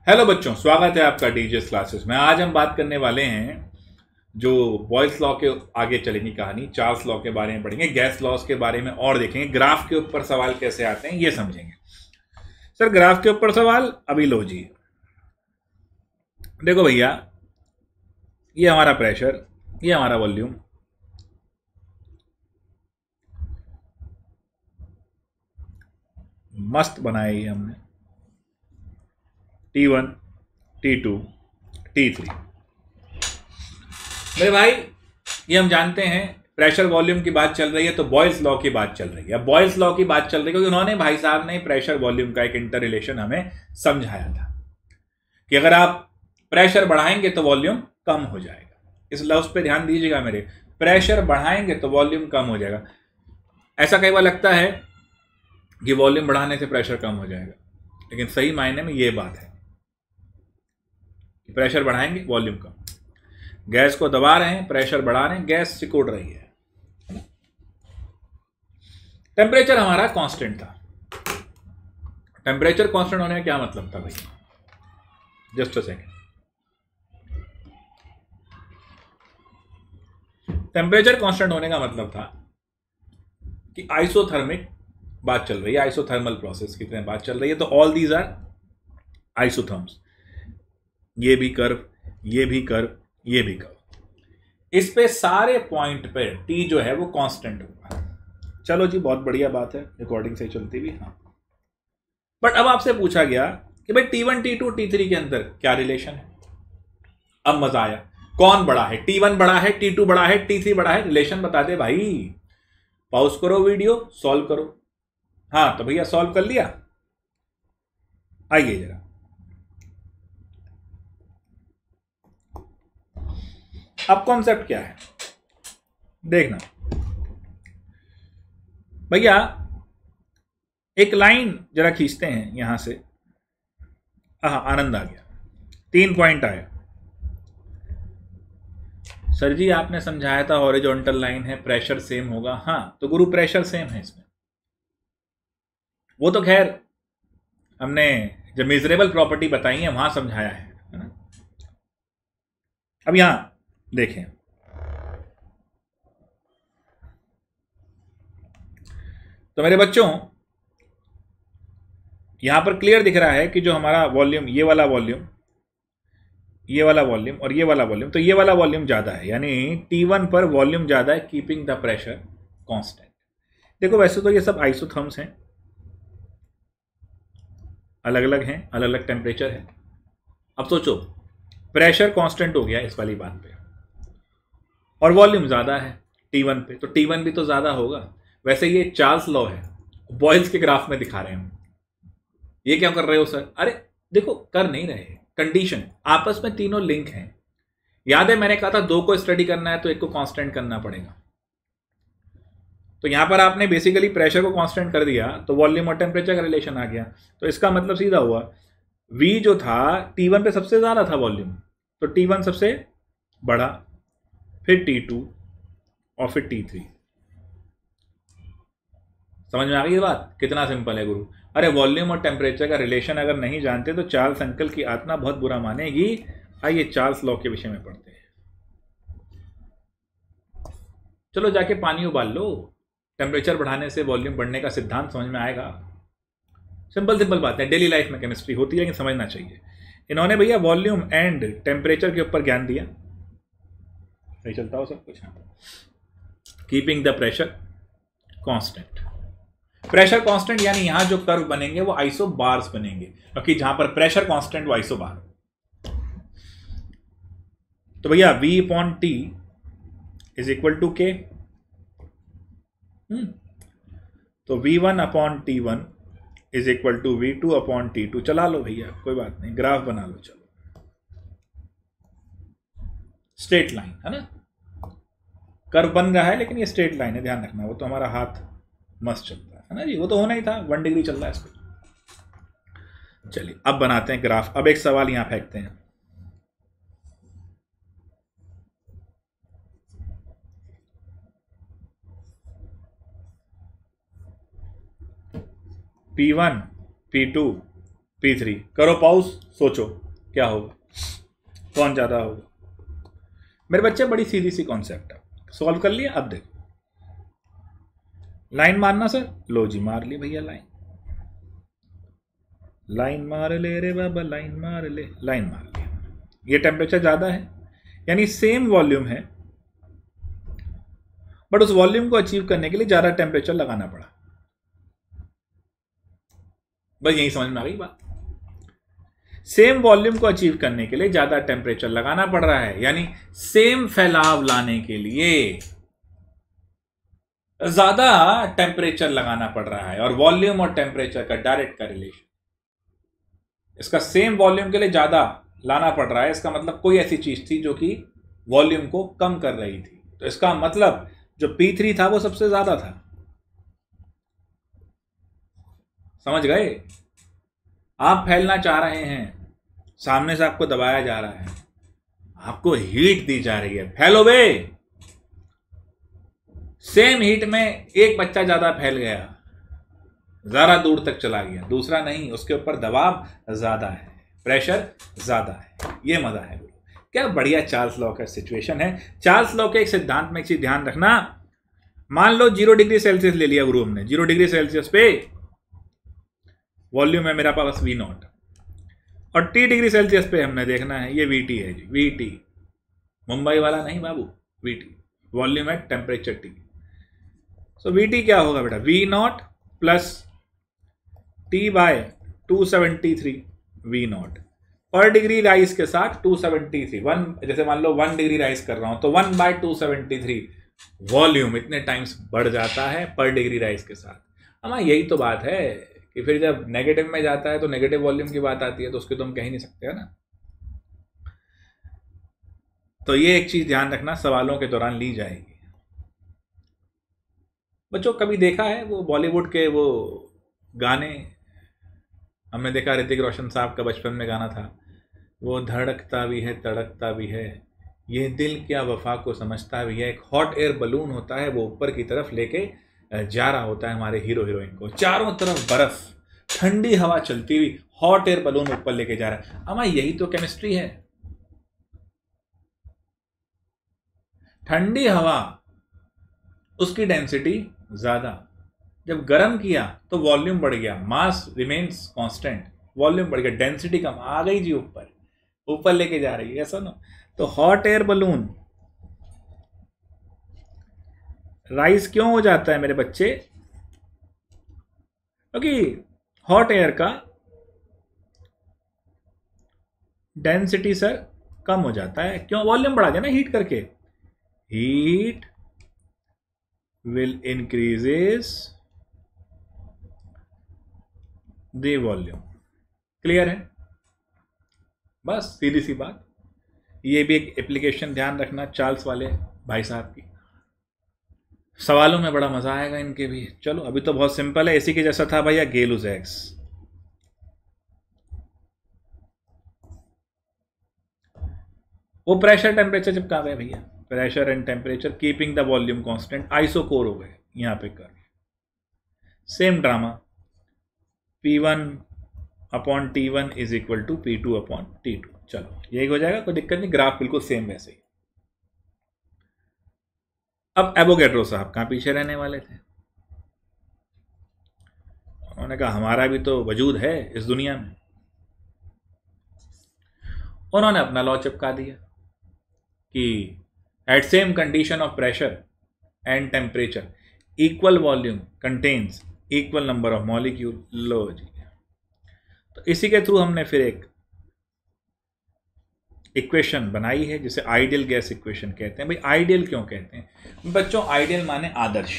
Hello बच्चों, स्वागत है आपका डीजेस क्लासेस में। आज हम बात करने वाले हैं जो बॉयल्स लॉ के आगे चलेंगी कहानी, चार्ल्स लॉ के बारे में पढ़ेंगे, गैस लॉस के बारे में और देखेंगे, ग्राफ के ऊपर सवाल कैसे आते हैं ये समझेंगे। सर ग्राफ के ऊपर सवाल, अभी लो जी। देखो भैया, ये हमारा प्रेशर, ये हमारा वॉल्यूम, मस्त बनाया ये हमने। T1, T2, T3। मेरे भाई, ये हम जानते हैं प्रेशर वॉल्यूम की बात चल रही है तो बॉयल्स लॉ की बात चल रही है। अब बॉयल्स लॉ की बात चल रही है क्योंकि उन्होंने, भाई साहब ने, प्रेशर वॉल्यूम का एक इंटर रिलेशन हमें समझाया था कि अगर आप प्रेशर बढ़ाएंगे तो वॉल्यूम कम हो जाएगा। इस लफ्ज पे ध्यान दीजिएगा मेरे, प्रेशर बढ़ाएंगे तो वॉल्यूम कम हो जाएगा। ऐसा कई बार लगता है कि वॉल्यूम बढ़ाने से प्रेशर कम हो जाएगा, लेकिन सही मायने में यह बात है कि प्रेशर बढ़ाएंगे वॉल्यूम कम। गैस को दबा रहे हैं, प्रेशर बढ़ा रहे हैं, गैस सिकुड़ रही है। टेम्परेचर हमारा कांस्टेंट था। टेम्परेचर कांस्टेंट होने का क्या मतलब था भाई? Just a second. Temperature constant होने का मतलब था कि आइसोथर्मिक बात चल रही है, आइसोथर्मल प्रोसेस की तरह बात चल रही है, तो ऑल दीज आर आइसोथर्म्स। ये भी कर्व, ये भी कर्व, ये भी कर्व, इस पे सारे पॉइंट पे टी जो है वो कांस्टेंट होगा। चलो जी, बहुत बढ़िया बात है, रिकॉर्डिंग से चलती भी। हाँ, बट अब आपसे पूछा गया कि भाई T1, T2, T3 के अंदर क्या रिलेशन है। अब मजा आया, कौन बड़ा है? T1 बड़ा है, T2 बड़ा है, T3 बड़ा है? रिलेशन बता दे भाई। पॉज करो वीडियो, सॉल्व करो। हाँ तो भैया सॉल्व कर लिया। आइए जरा, अब कॉन्सेप्ट क्या है देखना भैया। एक लाइन जरा खींचते हैं यहां से। आनंद आ गया, 3 पॉइंट आया। सर जी आपने समझाया था हॉरिजॉन्टल लाइन है, प्रेशर सेम होगा। हाँ तो गुरु, प्रेशर सेम है इसमें। वो तो खैर हमने जब मेजरेबल प्रॉपर्टी बताई है वहां समझाया है ना। अब यहां देखें, तो मेरे बच्चों यहां पर क्लियर दिख रहा है कि जो हमारा वॉल्यूम, ये वाला वॉल्यूम, ये वाला वॉल्यूम और ये वाला वॉल्यूम, तो ये वाला वॉल्यूम ज्यादा है, यानी T1 पर वॉल्यूम ज्यादा है, कीपिंग द प्रेशर कांस्टेंट। देखो वैसे तो ये सब आइसोथर्म्स हैं, अलग अलग हैं, अलग अलग टेम्परेचर है। अब सोचो, प्रेशर कांस्टेंट हो गया इस वाली बात पे और वॉल्यूम ज्यादा है T1 पे, तो T1 भी तो ज्यादा होगा। वैसे ये चार्ल्स लॉ है, बॉयल्स के ग्राफ में दिखा रहे हैं हम। ये क्या कर रहे हो सर? अरे देखो, कर नहीं रहे, कंडीशन, आपस में तीनों लिंक हैं। याद है मैंने कहा था दो को स्टडी करना है तो एक को कांस्टेंट करना पड़ेगा। तो यहां पर आपने बेसिकली प्रेशर को कांस्टेंट कर दिया तो वॉल्यूम और टेम्परेचर का रिलेशन आ गया। तो इसका मतलब सीधा हुआ, V जो था T1 पे सबसे ज्यादा था वॉल्यूम, तो T1 सबसे बड़ा, फिर T2 और फिर T3। समझ में आ गई ये बात? कितना सिंपल है गुरु। अरे वॉल्यूम और टेम्परेचर का रिलेशन अगर नहीं जानते तो चार्ल्स अंकल की आत्मा बहुत बुरा मानेगी। आइए चार्ल्स लॉ के विषय में पढ़ते हैं। चलो जाके पानी उबाल लो, टेम्परेचर बढ़ाने से वॉल्यूम बढ़ने का सिद्धांत समझ में आएगा। सिंपल सिंपल बात है, डेली लाइफ में केमिस्ट्री होती है लेकिन समझना चाहिए। इन्होंने भैया वॉल्यूम एंड टेम्परेचर के ऊपर ज्ञान दिया। सही चलता हो सब कुछ? Keeping the pressure constant. Pressure constant यानी यहां जो कर्व बनेंगे वो आइसो बार्स बनेंगे, क्योंकि जहां पर प्रेशर कांस्टेंट वो आइसो बार। तो भैया V upon T is equal to K, तो V1 upon T1 is equal to V2 upon T2। चला लो भैया, कोई बात नहीं, ग्राफ बना लो। चलो, स्ट्रेट लाइन है ना, कर्व बन रहा है लेकिन ये स्ट्रेट लाइन है, ध्यान रखना। वो तो हमारा हाथ मस्त चलता है ना जी, वो तो होना ही था, 1 डिग्री चल रहा है इसको। चलिए अब बनाते हैं ग्राफ। अब एक सवाल यहां फेंकते हैं, P1, P2, P3 करो पॉज, सोचो क्या होगा, कौन ज़्यादा होगा। मेरे बच्चे बड़ी सीधी सी कॉन्सेप्ट है, सॉल्व कर लिया। अब देखो लाइन मारना सर, लो जी मार ली भैया लाइन, लाइन मार ले रे बाबा, लाइन मार ले, लाइन मार लिया। ये टेम्परेचर ज़्यादा है, यानी सेम वॉल्यूम है, बट उस वॉल्यूम को अचीव करने के लिए ज़्यादा टेम्परेचर लगाना पड़ा। बस यही समझ में आ गई बात। सेम वॉल्यूम को अचीव करने के लिए ज़्यादा टेम्परेचर लगाना पड़ रहा है, यानी सेम फैलाव लाने के लिए ज़्यादा टेम्परेचर लगाना पड़ रहा है। और वॉल्यूम और टेम्परेचर का डायरेक्ट का रिलेशन, इसका सेम वॉल्यूम के लिए ज़्यादा लाना पड़ रहा है, इसका मतलब कोई ऐसी चीज़ थी जो कि वॉल्यूम को कम कर रही थी। तो इसका मतलब जो P3 था वो सबसे ज़्यादा था। समझ गए? आप फैलना चाह रहे हैं, सामने से आपको दबाया जा रहा है, आपको हीट दी जा रही है, फैलो बे। सेम हीट में एक बच्चा ज़्यादा फैल गया, ज़्यादा दूर तक चला गया, दूसरा नहीं, उसके ऊपर दबाव ज़्यादा है, प्रेशर ज़्यादा है। ये मज़ा है। क्या बढ़िया चार्ल्स लॉ का सिचुएशन है। चार्ल्स लॉ के एक सिद्धांत में एक चीज़ ध्यान रखना, मान लो 0 डिग्री सेल्सियस ले लिया गुरु हमने, 0 डिग्री सेल्सियस पे वॉल्यूम है मेरा पास V0, और T डिग्री सेल्सियस पे हमने देखना है ये VT है जी, VT, मुंबई वाला नहीं बाबू, VT वॉल्यूम है, टेम्परेचर T। सो VT क्या होगा बेटा, V0 plus T bye 273 V0 पर डिग्री राइज के साथ 273, जैसे मान लो 1 डिग्री राइज कर रहा हूं तो 1 बाय 273 वॉल्यूम इतने टाइम्स बढ़ जाता है पर डिग्री राइज के साथ। हमारा यही तो बात है कि फिर जब नेगेटिव में जाता है तो नेगेटिव वॉल्यूम की बात आती है, तो उसकी तुम कह ही नहीं सकते है ना। तो ये एक चीज ध्यान रखना, सवालों के दौरान ली जाएगी। बच्चों कभी देखा है वो बॉलीवुड के वो गाने, हमने देखा ऋतिक रोशन साहब का बचपन में गाना था, वो धड़कता भी है तड़कता भी है, ये दिल क्या वफा को समझता भी है। एक हॉट एयर बलून होता है, वो ऊपर की तरफ लेके जा रहा होता है हमारे हीरो हीरोइन को, चारों तरफ बर्फ, ठंडी हवा चलती हुई, हॉट एयर बलून ऊपर लेके जा रहा है। अमा यही तो केमिस्ट्री है। ठंडी हवा, उसकी डेंसिटी ज्यादा, जब गर्म किया तो वॉल्यूम बढ़ गया, मास रिमेन्स कांस्टेंट, वॉल्यूम बढ़ गया, डेंसिटी कम, आ गई जी ऊपर, ऊपर लेके जा रही है, ऐसा ना। तो हॉट एयर बलून राइज क्यों हो जाता है मेरे बच्चे, क्योंकि हॉट एयर का डेंसिटी सर कम हो जाता है। क्यों, वॉल्यूम बढ़ा दिया ना हीट करके, heat will increases the volume. Clear है? बस सीधी सी बात। ये भी एक एप्लीकेशन ध्यान रखना चार्ल्स वाले भाई साहब की। सवालों में बड़ा मजा आएगा इनके भी। चलो अभी तो बहुत सिंपल है, इसी के जैसा था भैया गेलूज एक्स। वो प्रेशर टेम्परेचर चिपका गए भैया, pressure and temperature keeping the volume constant, isochore हो गए यहां पे कर। Same drama, P1 upon T1 is equal to P2 upon T2। चलो यही हो जाएगा, कोई दिक्कत नहीं, ग्राफ बिल्कुल सेम वैसे ही। अब एवोगैड्रो साहब कहां पीछे रहने वाले थे, उन्होंने कहा हमारा भी तो वजूद है इस दुनिया में। उन्होंने अपना लॉ चिपका दिया कि at same condition of pressure and temperature equal volume contains equal number of molecule. लो जी, तो इसी के थ्रू हमने फिर एक इक्वेशन बनाई है जिसे आइडियल गैस इक्वेशन कहते हैं। भाई आइडियल क्यों कहते हैं बच्चों, आइडियल माने आदर्श,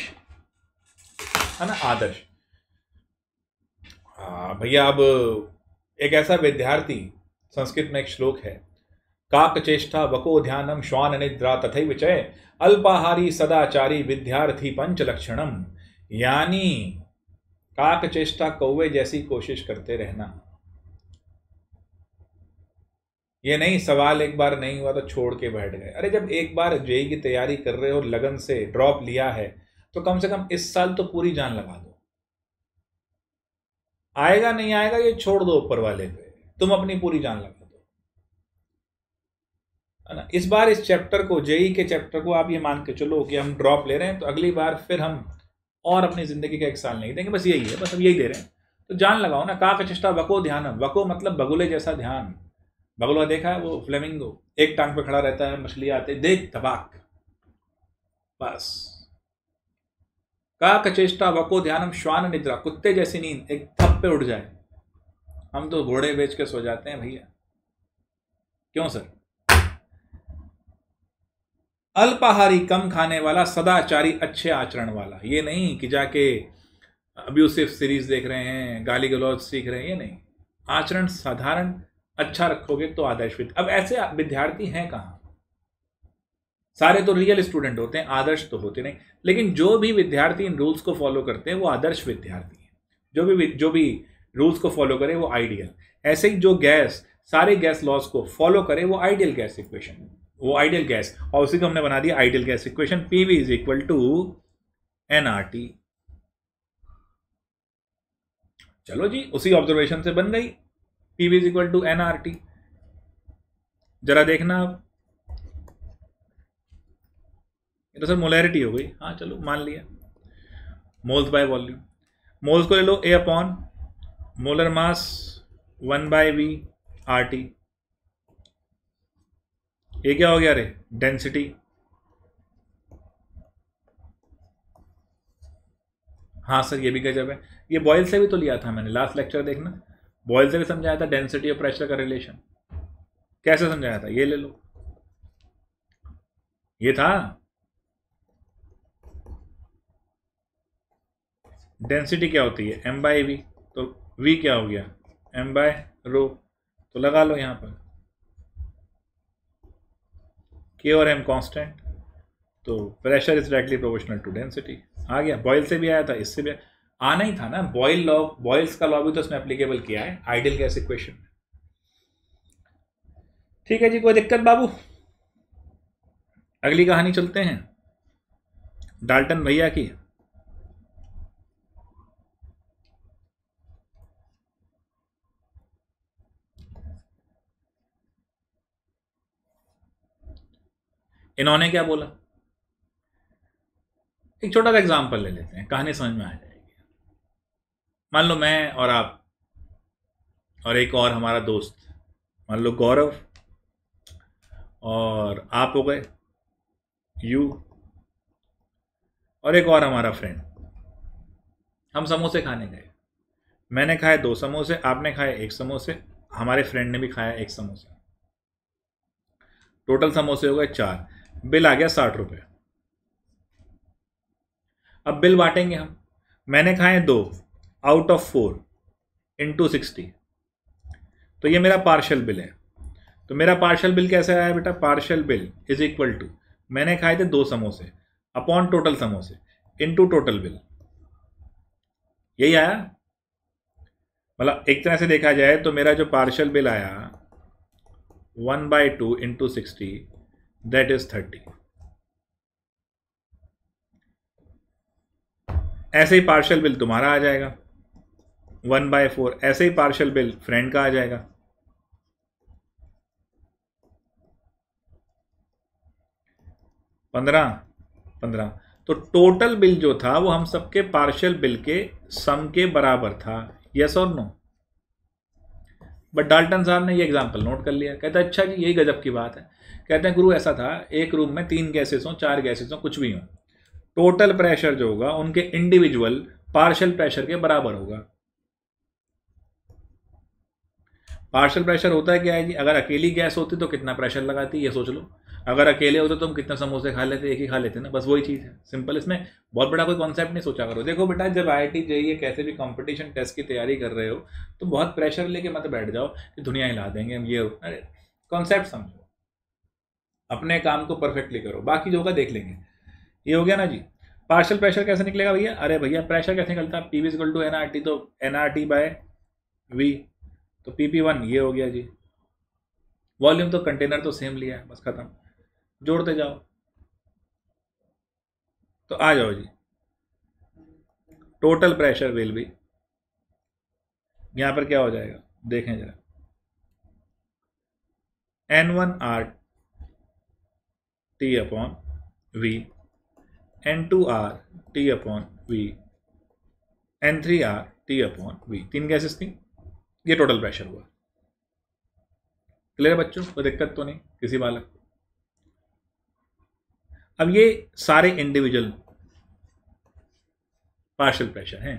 है ना, आदर्श। भैया अब एक ऐसा विद्यार्थी, संस्कृत में एक श्लोक है, काक चेष्टा वको ध्यानम श्वान निद्रा तथैव च अल्पाहारी सदाचारी विद्यार्थी पंच लक्षणम। यानी काक चेष्टा, कौवे जैसी कोशिश करते रहना। ये नहीं सवाल एक बार नहीं हुआ तो छोड़ के बैठ गए। अरे जब एक बार जेईई की तैयारी कर रहे हो, लगन से ड्रॉप लिया है, तो कम से कम इस साल तो पूरी जान लगा दो। आएगा नहीं आएगा ये छोड़ दो ऊपर वाले पे, तुम अपनी पूरी जान लगा दो, है ना। इस बार इस चैप्टर को, जेई के चैप्टर को आप ये मान के चलो कि हम ड्रॉप ले रहे हैं, तो अगली बार फिर हम और अपनी जिंदगी का 1 साल नहीं देंगे, बस यही है, बस हम यही दे रहे हैं। तो जान लगाओ ना, काकचेष्टा वको ध्यानम, वको मतलब बगुले जैसा ध्यान। बगुला देखा है वो फ्लेमिंगो, एक टांग पे खड़ा रहता है, मछली आते देख धबाक, बस। काकचेष्टा वको ध्यानम श्वान निद्रा, कुत्ते जैसी नींद, एक थप पे उठ जाए। हम तो घोड़े बेच के सो जाते हैं भैया, क्यों सर। अल्पाहारी, कम खाने वाला, सदाचारी, अच्छे आचरण वाला। ये नहीं कि जाके अब्यूसिव सीरीज देख रहे हैं, गाली गलौज सीख रहे हैं, ये नहीं। आचरण साधारण अच्छा रखोगे तो आदर्श अब ऐसे विद्यार्थी हैं कहाँ। सारे तो रियल स्टूडेंट होते हैं, आदर्श तो होते नहीं। लेकिन जो भी विद्यार्थी इन रूल्स को फॉलो करते हैं वो आदर्श विद्यार्थी है। जो भी रूल्स को फॉलो करे वो आइडियल। ऐसे ही जो गैस, सारे गैस लॉज को फॉलो करे वो आइडियल गैस इक्वेशन, वो आइडियल गैस। और उसी को हमने बना दिया ideal gas equation, PV is equal to NRT. चलो जी, उसी ऑब्जर्वेशन से बन गई PV is equal to NRT. जरा देखना अब, ये तो सर मोलैरिटी हो गई। हाँ चलो मान लिया, मोल्स बाय वॉल्यूम। मोल्स को ले लो, a upon molar mass 1/v RT। ये क्या हो गया रे, डेंसिटी। हाँ सर ये भी गजब है, ये बॉयल से भी तो लिया था मैंने, लास्ट लेक्चर देखना, बॉयल से भी समझाया था डेंसिटी और प्रेशर का रिलेशन। कैसे समझाया था, ये ले लो, ये था डेंसिटी क्या होती है m/v, तो v क्या हो गया m/ρ। तो लगा लो यहां पर k और m कांस्टेंट, तो pressure is directly proportional to density. आ गया, बॉयल से भी आया था, इससे भी आना ही था ना। बॉयल लॉ, बॉयल्स का लॉ भी तो इसमें एप्लीकेबल किया है आइडियल गैस इक्वेशन। ठीक है जी, कोई दिक्कत बाबू। अगली कहानी चलते हैं, डाल्टन भैया की। इन्होंने क्या बोला, एक छोटा सा एग्जांपल ले लेते हैं, कहानी समझ में आ जाएगी। मान लो मैं और आप और एक और हमारा दोस्त, मान लो गौरव, और आप हो गए यू, और एक और हमारा फ्रेंड। हम समोसे खाने गए, मैंने खाए 2 समोसे, आपने खाए 1 समोसे, हमारे फ्रेंड ने भी खाया 1 समोसा। टोटल समोसे हो गए 4, बिल आ गया 60 रुपये। अब बिल बांटेंगे हम, मैंने खाए 2 आउट ऑफ 4 इंटू 60, तो ये मेरा पार्शियल बिल है। तो मेरा पार्शियल बिल कैसे आया बेटा, partial bill is equal to, मैंने खाए थे 2 समोसे अपॉन टोटल समोसे इंटू टोटल बिल, यही आया। मतलब एक तरह से देखा जाए तो मेरा जो पार्शियल बिल आया 1/2 इंटू 60, दैट इज 30। ऐसे ही पार्शियल बिल तुम्हारा आ जाएगा 1/4, ऐसे ही पार्शियल बिल फ्रेंड का आ जाएगा 15। तो टोटल बिल जो था वो हम सबके पार्शियल बिल के सम के बराबर था, यस और नो। बट डाल्टन साहब ने ये एग्जांपल नोट कर लिया, कहता है अच्छा जी यही गजब की बात है। कहते हैं गुरु ऐसा था, एक रूम में 3 गैसेस हों, 4 गैसेस हों, कुछ भी हों, टोटल प्रेशर जो होगा उनके इंडिविजुअल पार्शियल प्रेशर के बराबर होगा। पार्शियल प्रेशर होता है क्या है जी, अगर अकेली गैस होती तो कितना प्रेशर लगाती, ये सोच लो। अगर अकेले होते तो हम कितने समोसे खा लेते, एक ही खा लेते ना, बस वही चीज़ है, सिंपल। इसमें बहुत बड़ा कोई कॉन्सेप्ट नहीं सोचा करो। देखो बेटा, जब IIT JEE कैसे भी कंपटीशन टेस्ट की तैयारी कर रहे हो तो बहुत प्रेशर लेके मत बैठ जाओ कि दुनिया हिला देंगे हम, ये अरे कॉन्सेप्ट समझो, अपने काम को परफेक्टली करो, बाकी जो होगा देख लेंगे। ये हो गया ना जी। पार्शियल प्रेशर कैसे निकलेगा भैया, अरे भैया प्रेशर कैसे निकलता है, PV इक्वल टू NRT, तो NRT/V, तो PP1 ये हो गया जी। वॉल्यूम तो कंटेनर तो सेम लिया है, बस खत्म, जोड़ते जाओ। तो आ जाओ जी, टोटल प्रेशर विल बी यहाँ पर क्या हो जाएगा देखें जरा, N1R T upon V, N2R T upon V, N3R T upon V, 3 gases थी, ये टोटल प्रेशर हुआ। क्लियर बच्चों, कोई दिक्कत तो नहीं किसी बालक को? अब ये सारे इंडिविजुअल पार्शियल प्रेशर हैं,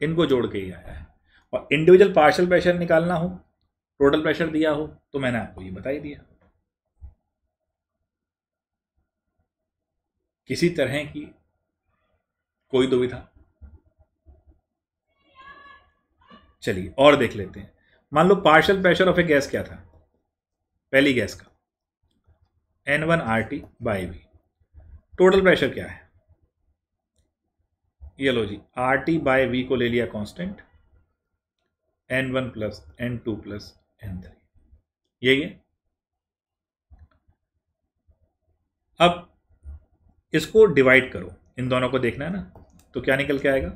इनको जोड़ के ही आया है। और इंडिविजुअल पार्शियल प्रेशर निकालना हो, टोटल प्रेशर दिया हो, तो मैंने आपको ये बता ही दिया। किसी तरह की कोई दुविधा? चलिए और देख लेते हैं। मान लो partial pressure of a gas क्या था, पहली गैस का N1RT by V। Total pressure क्या है, ये लो जी, RT बाई V को ले लिया constant, N1 plus N2 plus N3, यही है। अब इसको डिवाइड करो, इन दोनों को देखना है ना, तो क्या निकल के आएगा,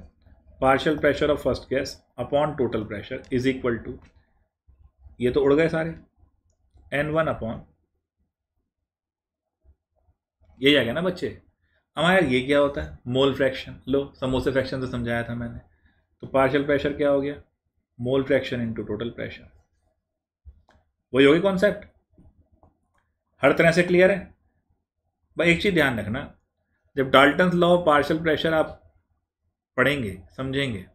partial pressure of first gas upon total pressure is equal to, ये तो उड़ गए सारे, N1 अपॉन, यही आ गया ना बच्चे। अब यार ये क्या होता है, मोल फ्रैक्शन। लो समोसे फ्रैक्शन से समझाया था मैंने, तो पार्शियल प्रेशर क्या हो गया, mole fraction into total pressure, वही होगी कॉन्सेप्ट। हर तरह से क्लियर है भाई? एक चीज ध्यान रखना, जब Dalton's law of partial pressure आप पढ़ेंगे समझेंगे,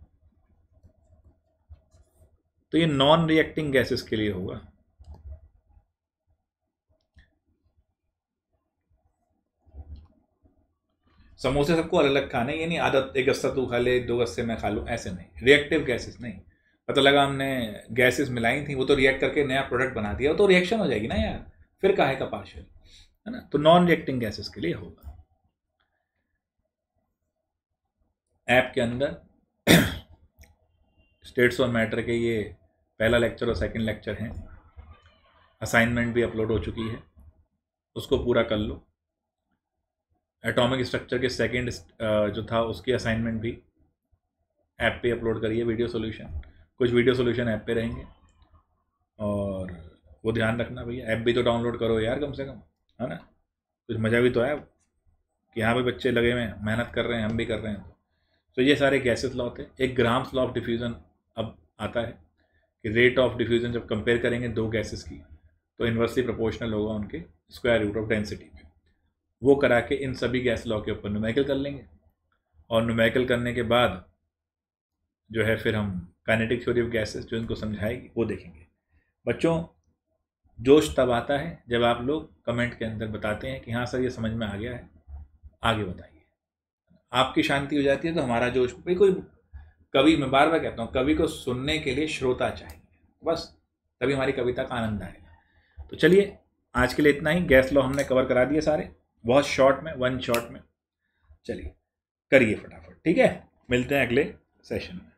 तो ये नॉन रिएक्टिंग गैसेस के लिए होगा। समोसे सबको अलग अलग खाने, ये नहीं आदत एक गस्सा तू खा ले 2 गस्से मैं खा लूँ, ऐसे नहीं। रिएक्टिव गैसेस नहीं, पता लगा हमने गैसेस मिलाई थी, वो तो रिएक्ट करके नया प्रोडक्ट बना दिया, वो तो रिएक्शन हो जाएगी ना यार, फिर काहे का पार्शियल, है ना। तो नॉन रिएक्टिंग गैसेस के लिए होगा। ऐप के अंदर स्टेट्स ऑफ मैटर के ये पहला लेक्चर और सेकंड लेक्चर हैं, असाइनमेंट भी अपलोड हो चुकी है, उसको पूरा कर लो। एटॉमिक स्ट्रक्चर के सेकंड जो था उसकी असाइनमेंट भी ऐप पे अपलोड करिए, वीडियो सॉल्यूशन, कुछ वीडियो सॉल्यूशन ऐप पे रहेंगे। और वो ध्यान रखना भैया, ऐप भी तो डाउनलोड करो यार कम से कम, है ना, कुछ मज़ा भी तो है कि यहाँ पे बच्चे लगे हुए हैं, मेहनत कर रहे हैं, हम भी कर रहे हैं। तो ये सारे गैसेस लॉ थे। एक ग्राम्स लॉ ऑफ डिफ्यूज़न अब आता है कि रेट ऑफ डिफ्यूज़न जब कंपेयर करेंगे 2 गैसेस की, तो इन्वर्सली प्रोपोर्शनल होगा उनके स्क्वायर रूट ऑफ डेंसिटी पे। वो करा के इन सभी गैस लॉ के ऊपर न्यूमेरिकल कर लेंगे, और न्यूमेरिकल करने के बाद जो है फिर हम काइनेटिक थ्योरी ऑफ गैसेस जो इनको समझाएगी वो देखेंगे। बच्चों जोश तब आता है जब आप लोग कमेंट के अंदर बताते हैं कि हाँ सर ये समझ में आ गया है, आगे बताइए। आपकी शांति हो जाती है तो हमारा जोश, भाई कोई कवि, मैं बार बार कहता हूँ, कवि को सुनने के लिए श्रोता चाहिए, बस तभी हमारी कविता का आनंद आएगा। तो चलिए आज के लिए इतना ही। गैस लॉ हमने कवर करा दिए सारे, बहुत शॉर्ट में, 1 शॉट में। चलिए करिए फटाफट, ठीक है। मिलते हैं अगले सेशन में।